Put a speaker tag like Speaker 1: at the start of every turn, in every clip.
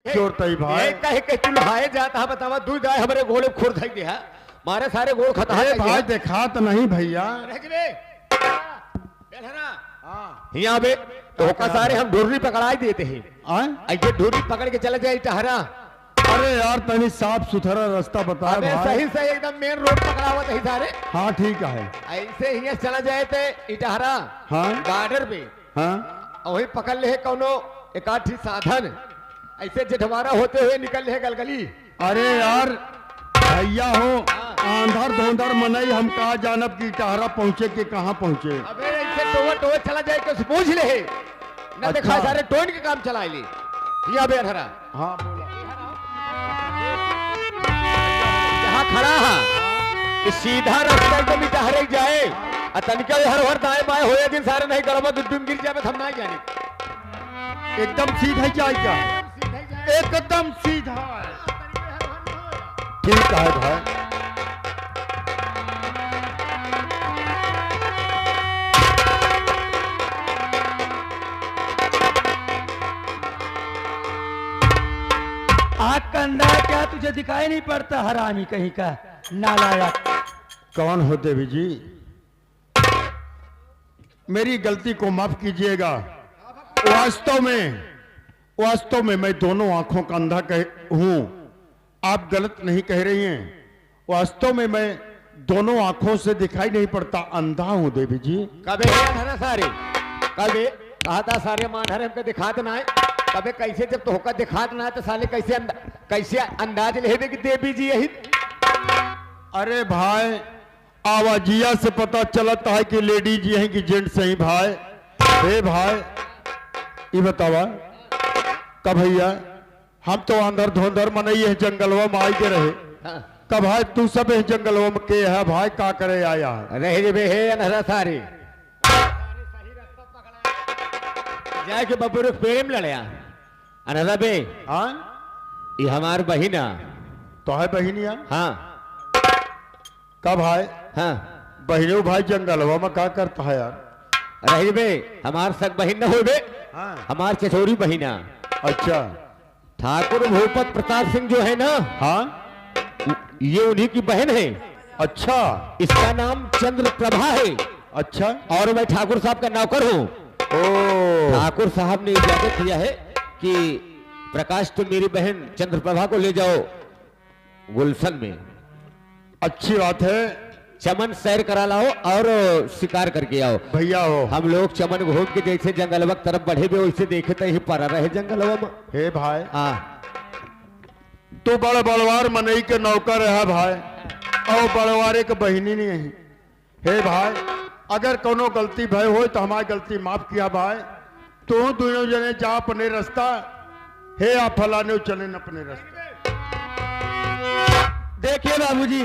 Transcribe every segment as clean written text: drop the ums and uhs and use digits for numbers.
Speaker 1: चोरतई भाई
Speaker 2: कहे के तू नहाए जाता है बतावा दूध जाए हमारे घोड़े खुर धई दे है मारे सारे गोड़ खता है
Speaker 1: भाई देखा तो नहीं भैया
Speaker 2: यहाँ पे तो का सारे हम ढोरी पकड़ाई देते हैं ये ढोरी पकड़ के चले जाए टहरा।
Speaker 1: अरे यार तनी साफ सुथरा रास्ता बता भाई
Speaker 2: सही सही एकदम मेन रोड पकड़ावत है सारे।
Speaker 1: हाँ ठीक है
Speaker 2: ऐसे ही चला जाए थे इटहरा
Speaker 1: हाँ
Speaker 2: गार्डर पे
Speaker 1: हाँ
Speaker 2: वही पकड़ ले कौनो एकाठी साधन ऐसे जेठवारा होते हुए निकल ले गलगली।
Speaker 1: अरे यार भैया हो आंधर धोंधर मनई हम कहा जानब की टहरा पहुँचे के कहाँ पहुँचे।
Speaker 2: अबे ऐसे टोवर चला जाए तो पूछ ले न देखा सारे टोन के काम चला ले या बे अधरा।
Speaker 1: हाँ बोला
Speaker 2: जहाँ खड़ा है सीधा रास्ता एकदम इटहरे जाए तनिका हर हर दाएं बाएं होए दिन सारे नहीं गड़बड़ दुम गिर जाए हम नहीं जाने
Speaker 1: एकदम सीधा जाएगा एकदम सीधा ठीक है भाई।
Speaker 3: आग कंधा क्या तुझे दिखाई नहीं पड़ता हरामी कहीं का नालायक।
Speaker 1: कौन हो देवी जी मेरी गलती को माफ कीजिएगा। वास्तव में मैं दोनों आंखों का अंधा हूं। आप गलत नहीं कह रही हैं। वास्तव में मैं दोनों आंखों से दिखाई नहीं पड़ता अंधा हूं देवी जी।
Speaker 2: कबे है सारे कबे कहा था सारे मानहर हमको दिखात ना है कबे कैसे जब तो होकर दिखात ना है तो साले कैसे अंदाज ले कि देवी जी यही।
Speaker 1: अरे भाई आवाजिया से पता चलता है कि लेडीज यही कि जेंट्स ही भाई। हे भाई ये बतावा कब भैया हम तो अंदर धोंधर मनई है जंगलवा में आई के रहे कब भाई तू सब जंगलवा में के है भाई का करे आया
Speaker 2: रहे बे हे अनहरा सारे जाए के बबूर प्रेम लड़या अनहरा बे।
Speaker 1: हाँ
Speaker 2: ये हमार बहिना
Speaker 1: तो है बहिनिया।
Speaker 2: हाँ
Speaker 1: कब भाई
Speaker 2: हाँ
Speaker 1: बहिनो भाई जंगलवा में क्या करता है यार।
Speaker 2: रही बे हमार सग बहिन न हो बे
Speaker 1: हाँ
Speaker 2: हमार चचोरी बहिना।
Speaker 1: अच्छा
Speaker 2: ठाकुर भूपत प्रताप सिंह जो है ना
Speaker 1: हाँ
Speaker 2: ये उन्हीं की बहन है।
Speaker 1: अच्छा
Speaker 2: इसका नाम चंद्र प्रभा है।
Speaker 1: अच्छा
Speaker 2: और मैं ठाकुर साहब का नौकर हूँ। ठाकुर साहब ने इजाजत दिया है कि प्रकाश तुम मेरी बहन चंद्र प्रभा को ले जाओ गुलशन में।
Speaker 1: अच्छी बात है
Speaker 2: चमन सैर करा लाओ और शिकार करके आओ
Speaker 1: भैया हो।
Speaker 2: हम लोग चमन घूम के जैसे जंगलवा तरफ बढ़े हुए वैसे देखे ही पड़ा रहे जंगलवा में।
Speaker 1: हे भाई
Speaker 2: हाँ
Speaker 1: तू बड़ बड़वार मनई के नौकर है भाई और बड़वारे के बहिनी नहीं है। हे भाई अगर कोनो गलती भय हो तो हमारी गलती माफ किया भाई। तू दोनों जने जा अपने रास्ता हे आप फलाने चले न अपने रास्ते।
Speaker 3: देखिए बाबूजी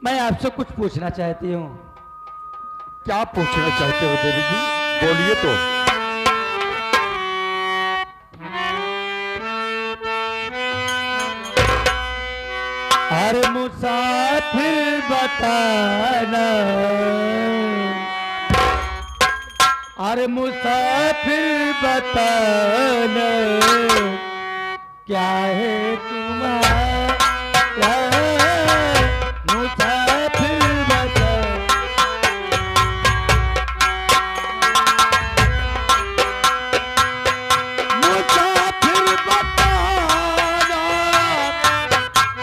Speaker 3: मैं आपसे कुछ पूछना चाहती हूँ।
Speaker 1: क्या पूछना चाहते हो देवी जी बोलिए तो।
Speaker 3: अरे मुसाफिर बताना अरे मुसाफिर बताना क्या है तुम्हारा मुसाफिर बताना। मुसाफिर बताना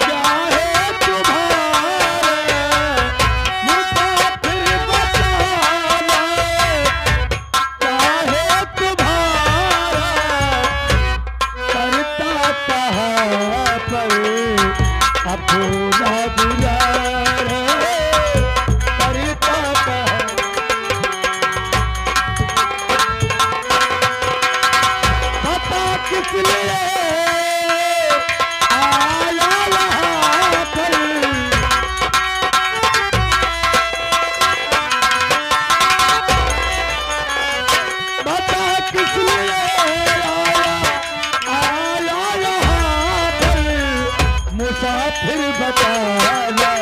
Speaker 3: क्या है तुम्हारा मुसाफिर बताना क्या है तुम्हारा करता कहाँ पर अपना गुजारा करता कहाँ पता किस लिए आया यहाँ पर बता किस लिए आया यहाँ पर मुसाफिर बताना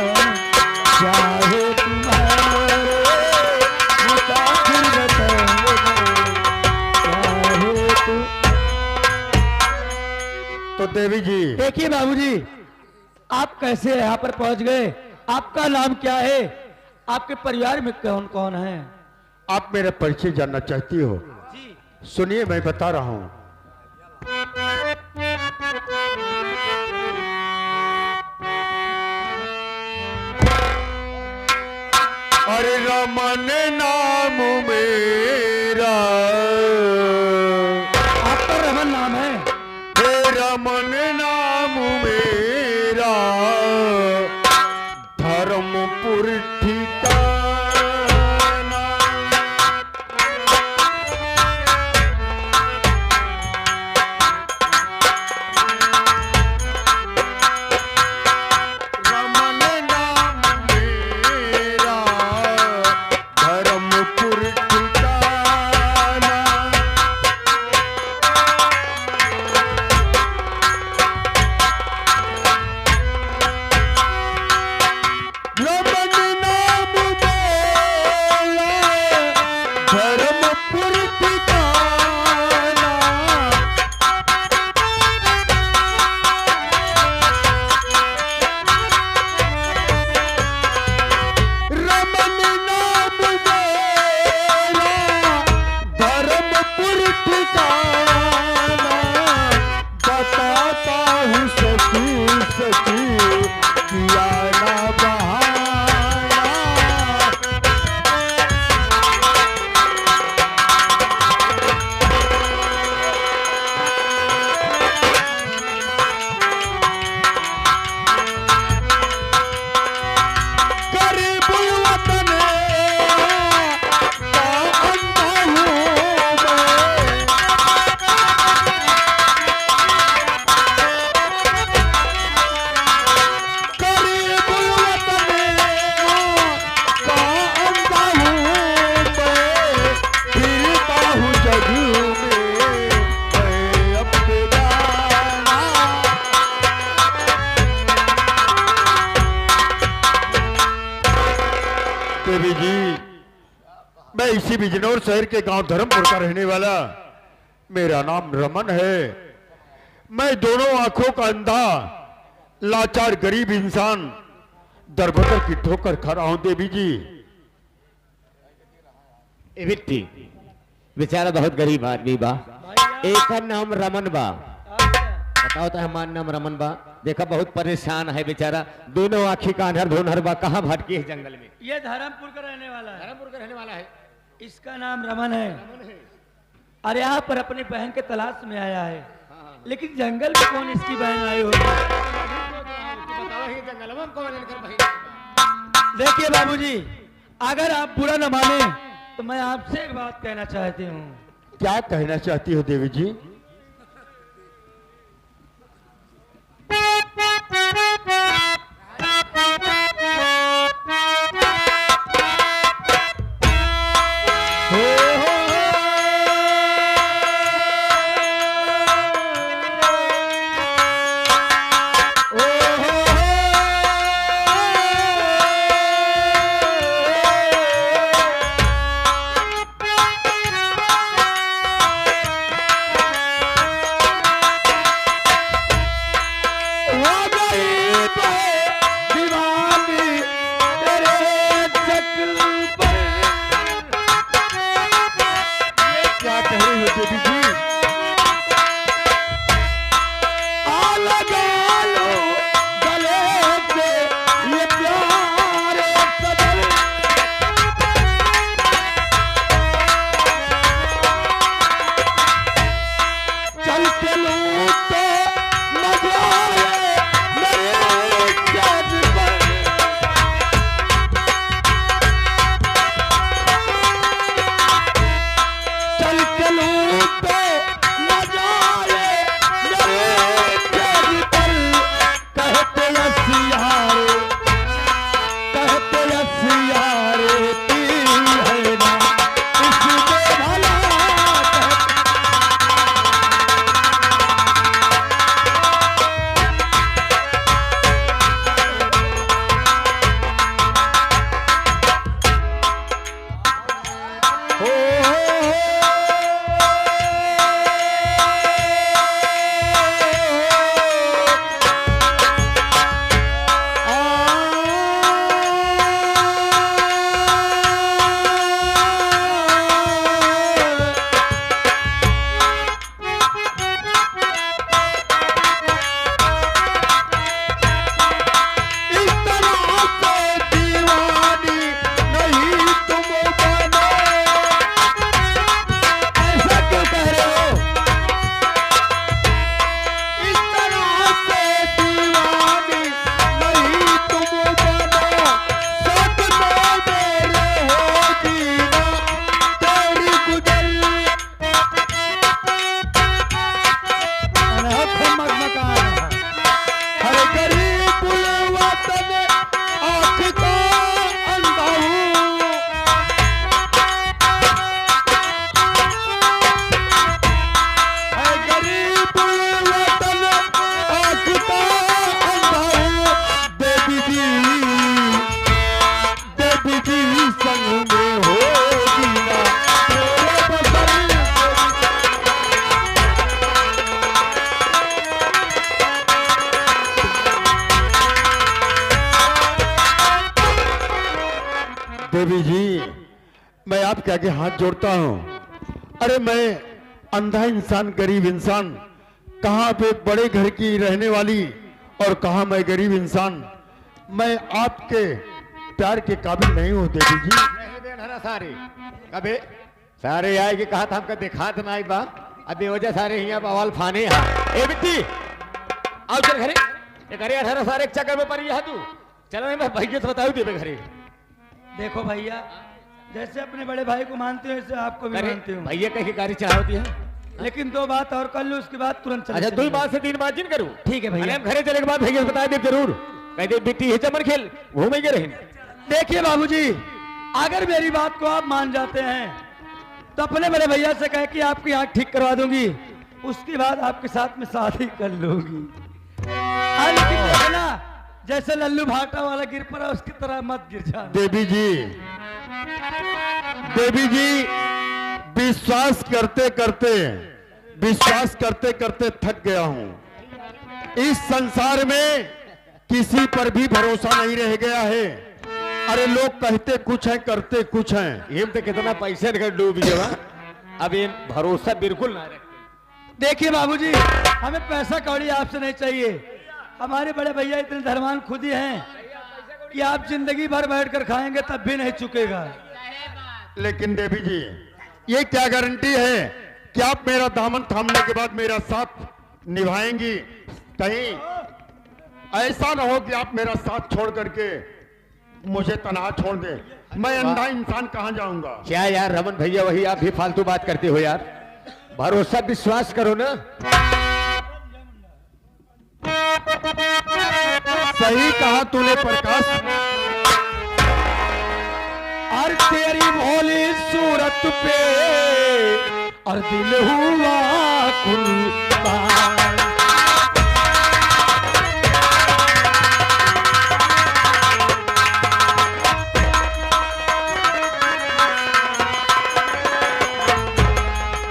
Speaker 3: चाहे तुम्हारे मुसाफिर बताना चाहे तुम
Speaker 1: तो देवी जी
Speaker 3: देखिए बाबूजी, आप कैसे यहाँ पर पहुंच गए? आपका नाम क्या है? आपके परिवार में कौन कौन है?
Speaker 1: आप मेरा परिचय जानना चाहती हो?
Speaker 3: जी।
Speaker 1: सुनिए, मैं बता रहा हूं। अरे रमन नाम मेरा,
Speaker 3: आपका रमन नाम है?
Speaker 1: हे रमन नाम मेरा, धर्मपुर ठिकाना। रमन नाम मेरा, धर्मपुर ठिकाना। रमन नाम मेरा, धर्मपुर ठिकाना। रमन नाम मेरा, धर्मपुर ठिकाना। बताता हूँ सखी सखी, किया ना बहाना। गरीबुल वतन का अंधा हूँ मैं। गरीबुल वतन का अंधा हूँ मैं। फिरता हूँ जग में मैं अब बेगाना। देवी जी, मैं इसी बिजनौर शहर के गांव धर्मपुर का रहने वाला, मेरा नाम रमन है। मैं दोनों आंखों का अंधा, लाचार गरीब इंसान, दरबदर की ठोकर खा रहा हूं देवी जी।
Speaker 2: ए बिट्टी, बेचारा बहुत गरीब आदमी बा, एक का नाम रमन बा। बताओ तो हमारा नाम रमन बा। देखा बहुत परेशान है बेचारा, दोनों आँखी का अंधर धुंधर बा, कहाँ भटकी है जंगल में।
Speaker 3: ये धर्मपुर का रहने वाला है।
Speaker 2: धर्मपुर का रहने वाला है।
Speaker 3: इसका नाम रमन है। और यहाँ पर अपनी बहन के तलाश में आया है, लेकिन जंगल में कौन इसकी बहन आई होगी?
Speaker 2: बताओ ही जंगल में कौन इनकर भाई।
Speaker 3: देखिए बाबूजी, अगर आप बुरा न माने तो मैं आपसे एक बात कहना चाहती हूँ।
Speaker 1: क्या कहना चाहती हो देवी जी? देवी जी, मैं आपके आगे हाथ जोड़ता हूँ। अरे मैं अंधा इंसान, गरीब इंसान, कहाँ पे बड़े घर की रहने वाली और कहाँ मैं गरीब इंसान। मैं आपके प्यार के काबिल नहीं हूँ देवी जी।
Speaker 2: नहीं देन हरा सारे कबे सारे आए कि कहा था हमका दिखा तो नहीं बा अभी वजह सारे यहाँ बवाल फाने हा ए बिट्टी आओ चल घरे ये घरे 18 सारे एक चक्कर में पड़ी है तू चलो नहीं मैं भैया से बताऊं देवे घरे
Speaker 3: देखो भैया, जैसे अपने बड़े भाई को मानते हो ऐसे आपको भी मानते हूँ,
Speaker 2: भैया कहीं गाड़ी चढ़ाती है।
Speaker 3: लेकिन 2 बात और कर लो, उसके बाद तुरंत चले
Speaker 2: अच्छा
Speaker 3: चलेंगे।
Speaker 2: 2 बात से 3 बात जिन करूं
Speaker 3: ठीक है भैया।
Speaker 2: अरे हम घरे चले के बाद भैया से बता दे जरूर कह दे बिट्टी है चमन खेल घूमेंगे रहे।
Speaker 3: देखिए बाबूजी, अगर मेरी बात को आप मान जाते हैं तो अपने बड़े भैया से कह कि आपकी आंख ठीक करवा दूंगी, उसके बाद आपके साथ में शादी कर लूंगी। लेकिन देखना, जैसे लल्लू भाटा वाला गिर पड़ा उसकी तरह मत गिर जा।
Speaker 1: देवी जी, देवी जी, विश्वास करते करते थक गया हूं। इस संसार में किसी पर भी भरोसा नहीं रह गया है। अरे लोग कहते कुछ हैं, करते कुछ हैं।
Speaker 2: ये तो कितना पैसे निकल डूब गया अब ये भरोसा बिल्कुल ना रखते।
Speaker 3: देखिए बाबूजी, हमें पैसा कौड़ी आपसे नहीं चाहिए। हमारे बड़े भैया इतने धर्मान खुद ही हैं कि आप जिंदगी भर बैठकर खाएंगे तब भी नहीं चुकेगा।
Speaker 1: लेकिन देवी जी, ये क्या गारंटी है कि आप मेरा दामन थामने के बाद मेरा साथ निभाएंगी? कहीं ऐसा ना हो कि आप मेरा साथ छोड़ करके मुझे तनहा छोड़ दे। मैं अंधा इंसान कहाँ जाऊंगा?
Speaker 2: क्या यार रमन भैया, वही आप भी फालतू बात करते हो यार। भरोसा विश्वास करो ना।
Speaker 1: सही कहा तूने प्रकाश।
Speaker 3: और तेरी भोली सूरत पे और दिल हुआ कुर्बान।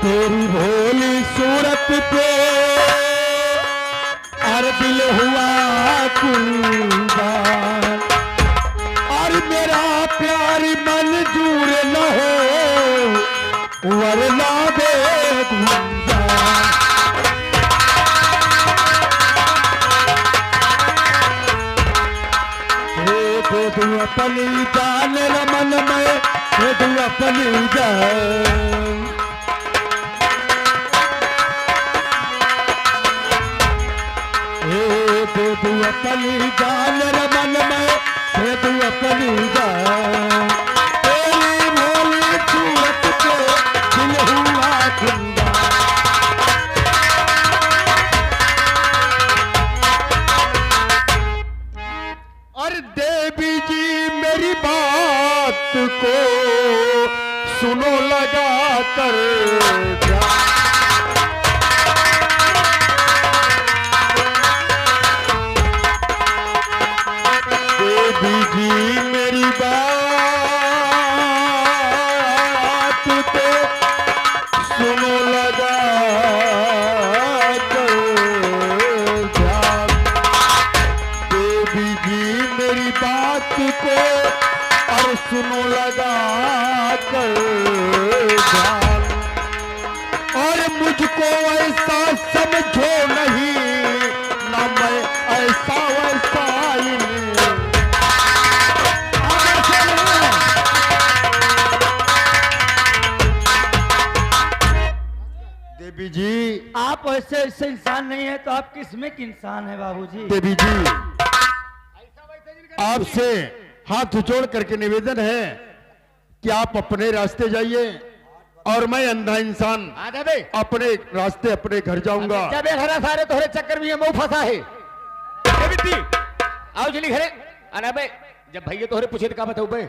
Speaker 3: तेरी भोली सूरत पे और दिल हुआ कुर्बान। और मेरा प्यार मंजूर न हो वरना बेगुमान। दे दूं अपनी जान रमन में, दे दूं अपनी जान। दे दूं अपनी जान रमन में, दे दूं अपनी जान। तेरी भोली सूरत पे दिल हुआ कुर्बान।
Speaker 1: और देवी जी मेरी बात को सुनो लगा कर। देवी जी मेरी बात को सुनो लगा कर ध्यान। देवी जी मेरी बात को और सुनो लगा कर ध्यान। और मुझको ऐसा समझो नहीं, ना मैं ऐसा वैसा ही नहीं। देवी जी,
Speaker 3: आप ऐसे ऐसे इंसान नहीं है तो आप किसमें की इंसान है बाबूजी?
Speaker 1: देवी जी, आपसे हाथ जोड़ करके निवेदन है कि आप अपने रास्ते जाइए और मैं अंधा इंसान अपने रास्ते अपने घर जाऊंगा।
Speaker 2: जब एक हरा सारे तोहरे चक्कर में ये मुंह फंसा है। ए बिट्टी आओ जल्दी घरे। अरे बे जब भैया तोहरे पूछे तो का बताऊं बे?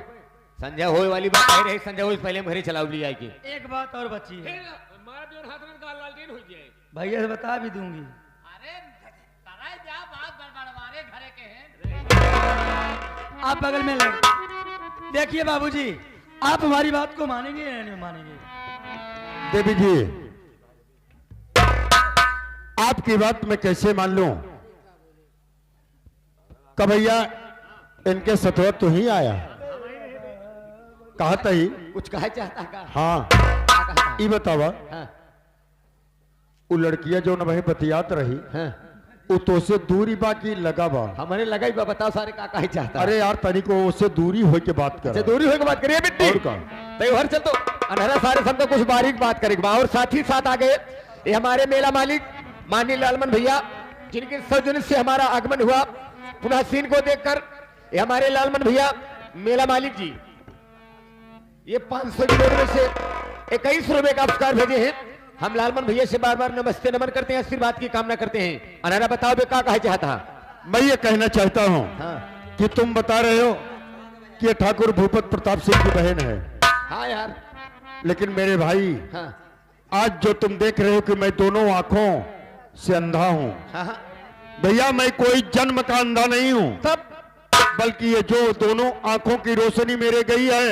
Speaker 2: संजय होए वाली बात कह रहे, संजय होए पहले हम घरे चलाऊ ली आएगी।
Speaker 3: एक बात और बची है,
Speaker 2: मार दियो हाथ में गाल लालटेन हो जाए।
Speaker 3: भैया से बता भी दूंगी।
Speaker 4: अरे तराई जा बात बड़बड़वारे घरे के हैं।
Speaker 3: आप बगल में लग। देखिए बाबूजी, आप हमारी बात को मानेंगे या नहीं मानेंगे?
Speaker 1: देवी जी, आपकी बात मैं कैसे मान लूं? का भैया इनके सतवत तो ही आया। कहा तही
Speaker 2: कुछ कहा चाहता का?
Speaker 1: हाँ
Speaker 2: क्या कहता?
Speaker 1: ई बतावा
Speaker 2: हाँ
Speaker 1: वो लड़कियां जो न भाई बतियात रही
Speaker 2: हाँ
Speaker 1: वो तो से दूरी बाकी लगा बा।
Speaker 2: हमारे लगा ही बा, बताओ सारे का कहा चाहता?
Speaker 1: अरे यार तनिको उससे दूरी हो के बात कर
Speaker 2: अच्छा दूरी होकर बात करिए बिट्टी।
Speaker 1: और का?
Speaker 2: तो हर चल तो अनहरा सारे सब तो कुछ बारीक बात करेगा और साथ ही साथ आ गए ये हमारे मेला मालिक माननीय लालमन भैया जिनके सौजन्य से हमारा आगमन हुआ पुनः सीन को देखकर ये हमारे लालमन भैया मेला मालिक जी ये 500 किलो में से 21 रुपए का पुरस्कार भेजे हैं। हम लालमन भैया से बार बार नमस्ते नमन करते हैं, आशीर्वाद की कामना करते हैं। अनहरा बताओ बे क्या कहा चाहता?
Speaker 1: मैं ये कहना चाहता हूँ
Speaker 2: हाँ
Speaker 1: कि तुम बता रहे हो कि ये ठाकुर भूपत प्रताप सिंह की बहन है,
Speaker 2: हाँ यार
Speaker 1: लेकिन मेरे भाई
Speaker 2: हाँ
Speaker 1: आज जो तुम देख रहे हो कि मैं दोनों आंखों से अंधा हूँ,
Speaker 2: हाँ हाँ
Speaker 1: भैया मैं कोई जन्म का अंधा नहीं हूँ,
Speaker 2: तब
Speaker 1: बल्कि ये जो दोनों आंखों की रोशनी मेरे गई है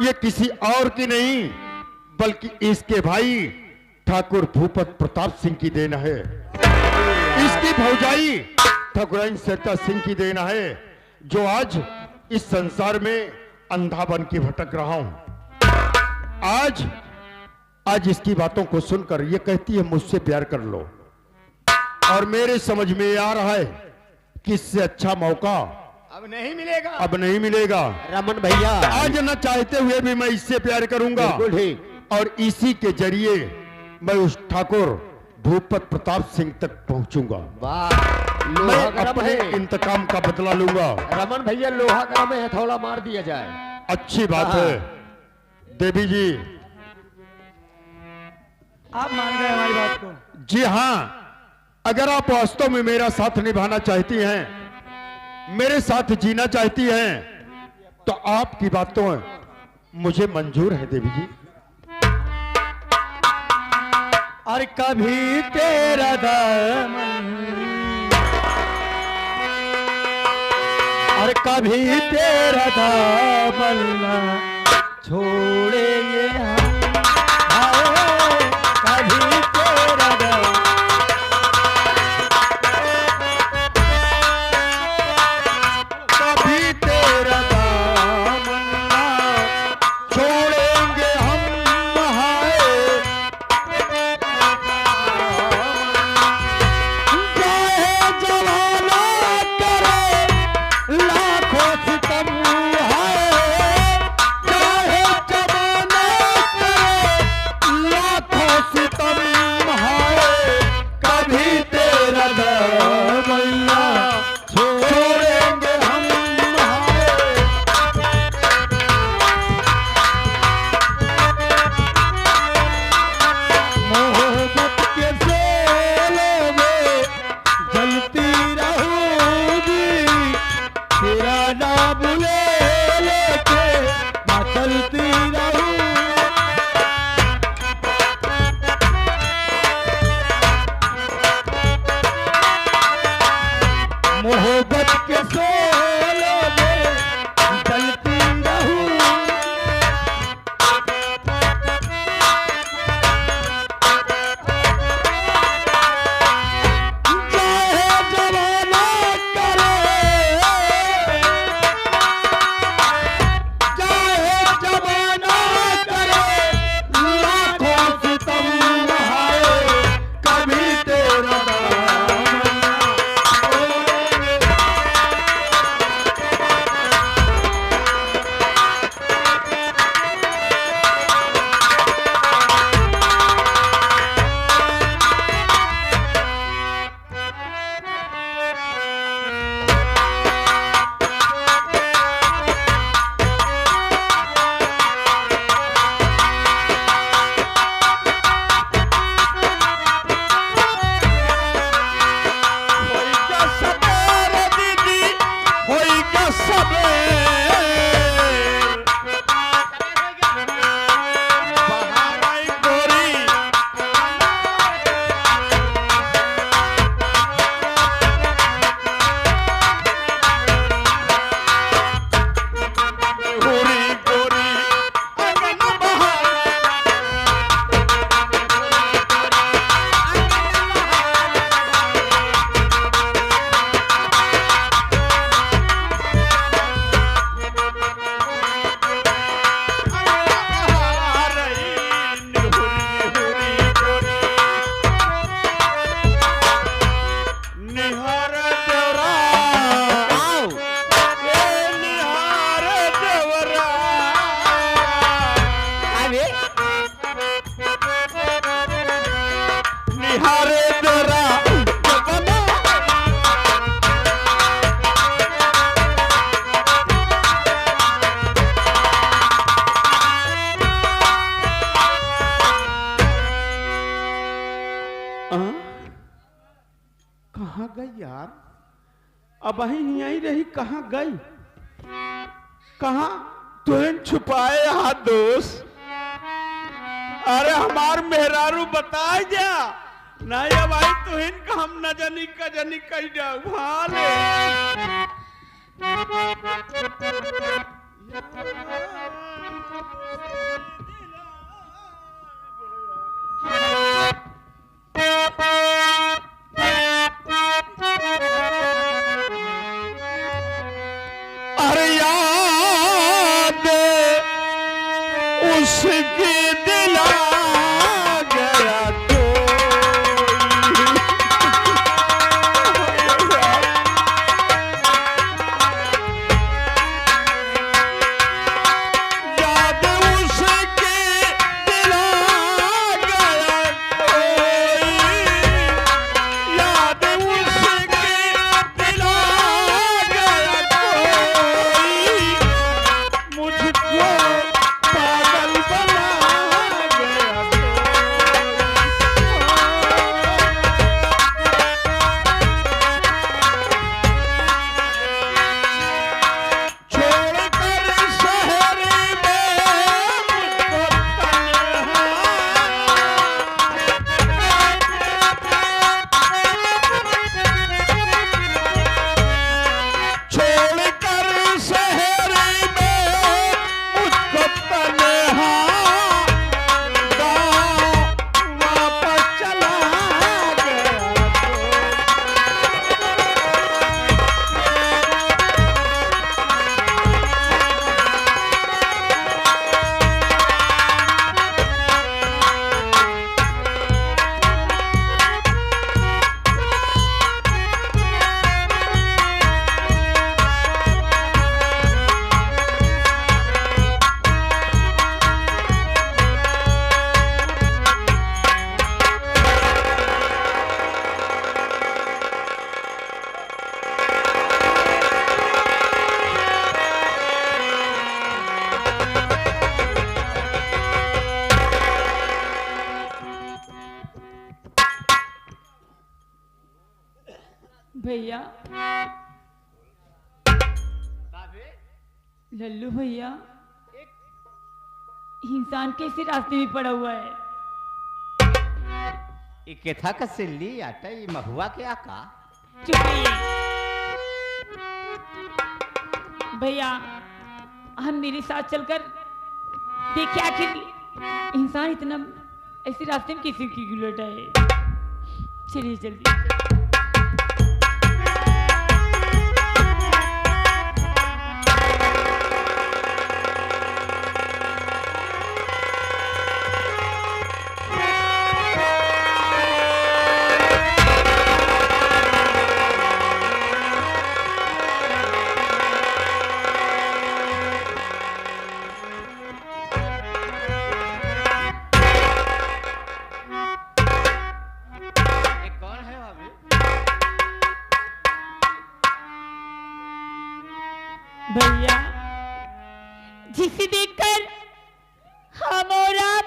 Speaker 1: ये किसी और की नहीं बल्कि इसके भाई ठाकुर भूपत प्रताप सिंह की देन है। इसकी भौजाई ठाकुराइन सरिता सिंह की देन है जो आज इस संसार में अंधा बन के भटक रहा हूं। आज इसकी बातों को सुनकर ये कहती है मुझसे प्यार कर लो और मेरे समझ में आ रहा है कि इससे अच्छा मौका
Speaker 2: अब नहीं मिलेगा।
Speaker 1: अब नहीं मिलेगा।
Speaker 2: रमन भैया
Speaker 1: आज न चाहते हुए भी मैं इससे प्यार करूंगा
Speaker 2: बिल्कुल ठीक।
Speaker 1: और इसी के जरिए मैं उस ठाकुर भूपत प्रताप सिंह तक पहुंचूंगा।
Speaker 2: वाह
Speaker 1: मैं
Speaker 2: लोहा गरम
Speaker 1: अपने
Speaker 2: है।
Speaker 1: इंतकाम का बदला लूंगा।
Speaker 2: रमन भैया लोहा गरम है, हथौड़ा मार दिया जाए।
Speaker 1: अच्छी बात
Speaker 2: हाँ।
Speaker 1: है देवी जी।
Speaker 3: आप मान गए हमारी बात को?
Speaker 1: जी हाँ, अगर आप वास्तव में मेरा साथ निभाना चाहती हैं, मेरे साथ जीना चाहती हैं, तो आपकी बातों मुझे मंजूर है देवी जी।
Speaker 3: और कभी तेरा दामन और कभी तेरा दामन ना छोड़ेंगे हम। हाय, कभी तेरा दामन
Speaker 1: कभी तेरा दामन ना छोड़ेंगे हम। हाय
Speaker 3: चाहे जवाना करे लाखों सितम। हाय, चाहे जवाना करे लाखों सितम। हाय, कभी तेरा दामन ना छोड़ेंगे हम। हाय, मोहब्बत के शोलों में जलती रहूंगी, तेरा नाम ले लेके मैं चलती रहूं। मोहब्बत के शोलों में जलती रहूं। चाहे जवाना करे चाहे जवाना करे लाखों सितम। हाय, कभी तेरा दामन होइगा सबेर दीदी, होइगा सबेर। बाहर आई गोरी, गोरी गोरी अंगन बहार।
Speaker 5: कहाँ गई यार? अब यहीं रही, कहाँ गई? कहाँ तुरंत छुपाए हाथ दोस्त? अरे हमार मेहरारू बताए जा नहीं अब आई तुहिन का हम न जानी का जानी कही जाऊ हाले।
Speaker 1: अरे याद उसकी दिला गया तो याद उसकी दिला गया कोई, याद उसकी दिला गया कोई, मुझको पागल बना गया छोड़कर शहर में मुझको तन्हा, छोड़कर शहर में मुझको तन्हा, गाँव वापस चला गया
Speaker 6: भैया,
Speaker 4: बाबे
Speaker 6: लल्लू भैया, इंसान कैसे रास्ते में पड़ा हुआ है?
Speaker 4: ये केथा का सिल्ली आटा ये महुआ के आका
Speaker 6: चुप रहिए। भैया, हम मेरे साथ चलकर देखिए आखिर इंसान इतना ऐसे रास्ते में किसी की गिलट है। चलिए जल्दी।
Speaker 4: ये कौन है भाभी?
Speaker 6: भैया, जिसे देखकर हम और आप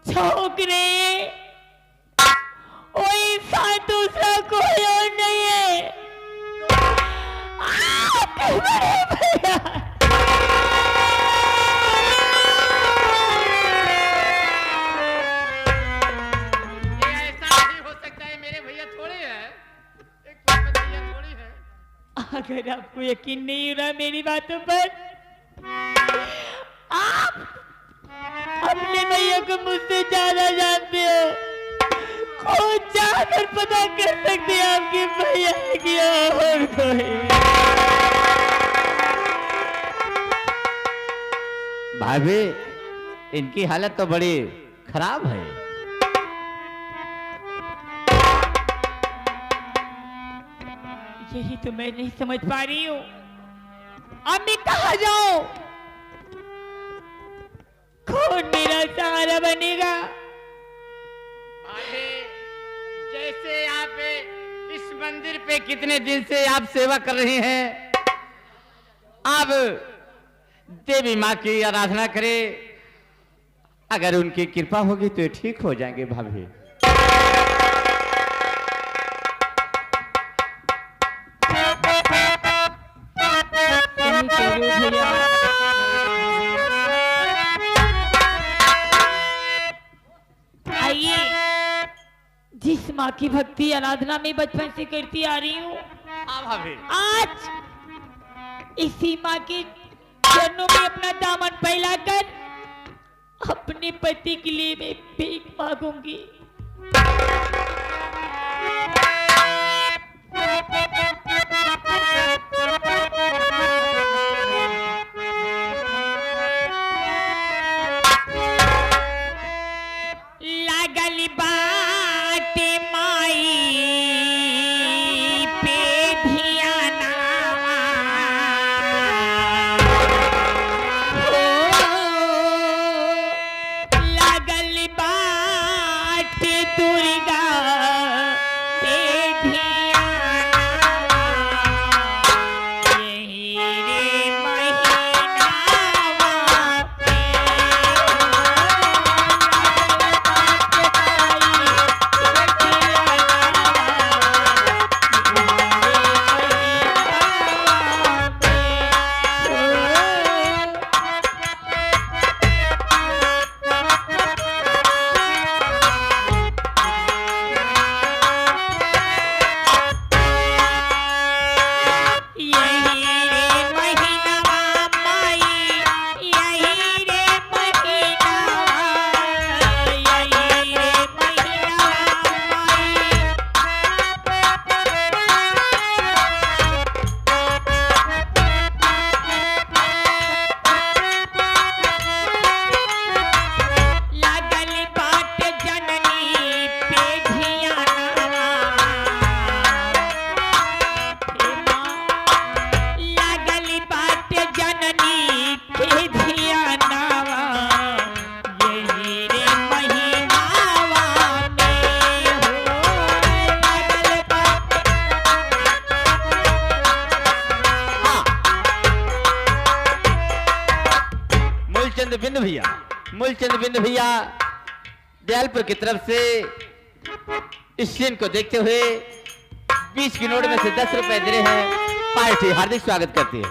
Speaker 6: चौंक रहे हैं, वो इंसान दूसरा कोई और नहीं है, आपके बड़े भैया।
Speaker 4: ये ऐसा नहीं हो सकता है, मेरे भैया थोड़ी है, एक पापा भैया थोड़ी है।
Speaker 6: अगर आपको यकीन नहीं हो रहा मेरी बातों पर, आप अपने भैया को मुझसे ज्यादा जानते हो। खुद जाकर पता कर सकते हैं आपके भैया की और कोई।
Speaker 4: भाभी, इनकी हालत तो बड़ी खराब है।
Speaker 6: यही तो मैं नहीं समझ पा रही हूँ, अब मैं कहाँ जाऊं? कौन मेरा सहारा बनेगा?
Speaker 4: भाभी, जैसे आप इस मंदिर पे कितने दिन से आप सेवा कर रहे हैं, आप देवी माँ की आराधना करें, अगर उनकी कृपा होगी तो ठीक हो जाएंगे भाभी।
Speaker 6: की भक्ति आराधना में बचपन से करती आ रही हूँ।
Speaker 4: हाँ भाभी।
Speaker 6: आज इसी माँ के चरणों में अपना दामन फैलाकर अपने पति के लिए मैं भीख मांगूंगी। लागल बाटे माई पे धियानावा, लागल बाटे दुर्गा पे धियानावा, यही रे महीनावा पे
Speaker 4: मूलचंद बिंद भैया दयालपुर की तरफ से इस सीन को देखते हुए 20 की नोट में से 10 रुपए दे रहे हैं। पार्टी हार्दिक स्वागत करती है।